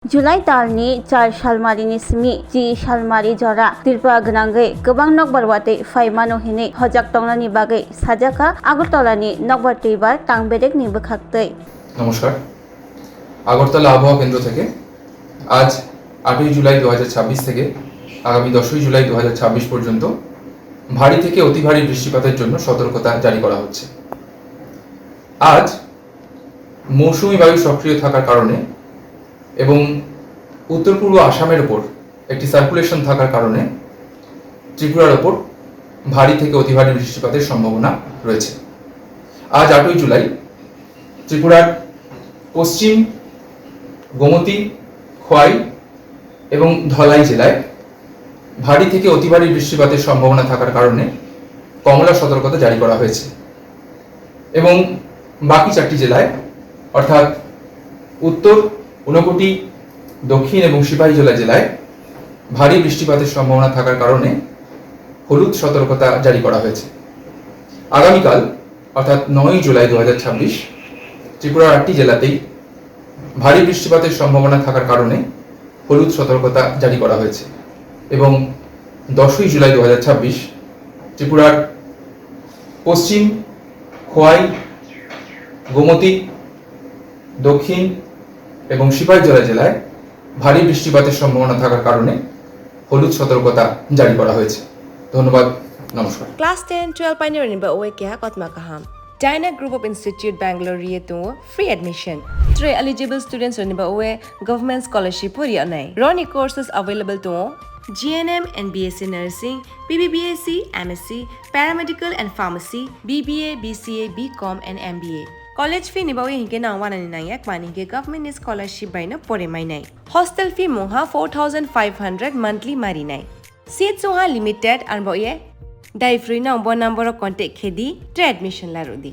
Julai talni char salmarini simi ji salmari jora tirpa gnangai gobang nokbar wate faimano hine hojak tongnani bagai sajaka আগরতলানি নকবার টিবার টাংবেরেক নি বখাকতৈ। নমস্কার, আগরতলা আবহাওয়া কেন্দ্র থেকে আজ 8ই জুলাই 2026 থেকে আগামী 10ই জুলাই 2026 পর্যন্ত ভারী থেকে অতি ভারী বৃষ্টিপাতের জন্য সতর্কতা জারি করা হচ্ছে। আজ মৌসুমী বায়ু সক্রিয় থাকার কারণে এবং উত্তর পূর্ব আসামের ওপর একটি সার্কুলেশন থাকার কারণে ত্রিপুরার ওপর ভারী থেকে অতি ভারী বৃষ্টিপাতের সম্ভাবনা রয়েছে। আজ 8ই জুলাই ত্রিপুরার পশ্চিম গোমতী, খোয়াই এবং ধলাই জেলায় ভারী থেকে অতি ভারী বৃষ্টিপাতের সম্ভাবনা থাকার কারণে কমলা সতর্কতা জারি করা হয়েছে এবং বাকি 4টি জেলায় অর্থাৎ উত্তর, ঊনকোটি, দক্ষিণ এবং সিপাহীজলা জেলায় ভারী বৃষ্টিপাতের সম্ভাবনা থাকার কারণে হলুদ সতর্কতা জারি করা হয়েছে। আগামীকাল অর্থাৎ 9ই জুলাই 2026 ত্রিপুরার 8টি জেলাতেই ভারী বৃষ্টিপাতের সম্ভাবনা থাকার কারণে হলুদ সতর্কতা জারি করা হয়েছে এবং 10ই জুলাই 2026 ত্রিপুরার পশ্চিম, খোয়াই, গোমতী, দক্ষিণ এবং সিপাহীজলা জেলায় ভারী বৃষ্টিপাতের সম্ভাবনা থাকার কারণে হলুদ সতর্কতা জারি করা হয়েছে। ধন্যবাদ, নমস্কার। Class 10-12 pioneering ba oe kya kotma kaham. Dyna Group of Institute Bangalore to free admission. 3 eligible students on ba oe government scholarship puri anai. Roni courses available to GNM and BSc Nursing, BBBSc, MSc, Paramedical and Pharmacy, BBA, BCA, BCom and MBA. College fee ni ba oe hinke na wana ni nayak mani ke government scholarship by na pore mai nai. Hostel fee moha 4500 monthly mari nai. Seats oha limited and ba oe Dai free na number of contact khedi to admission la rodi.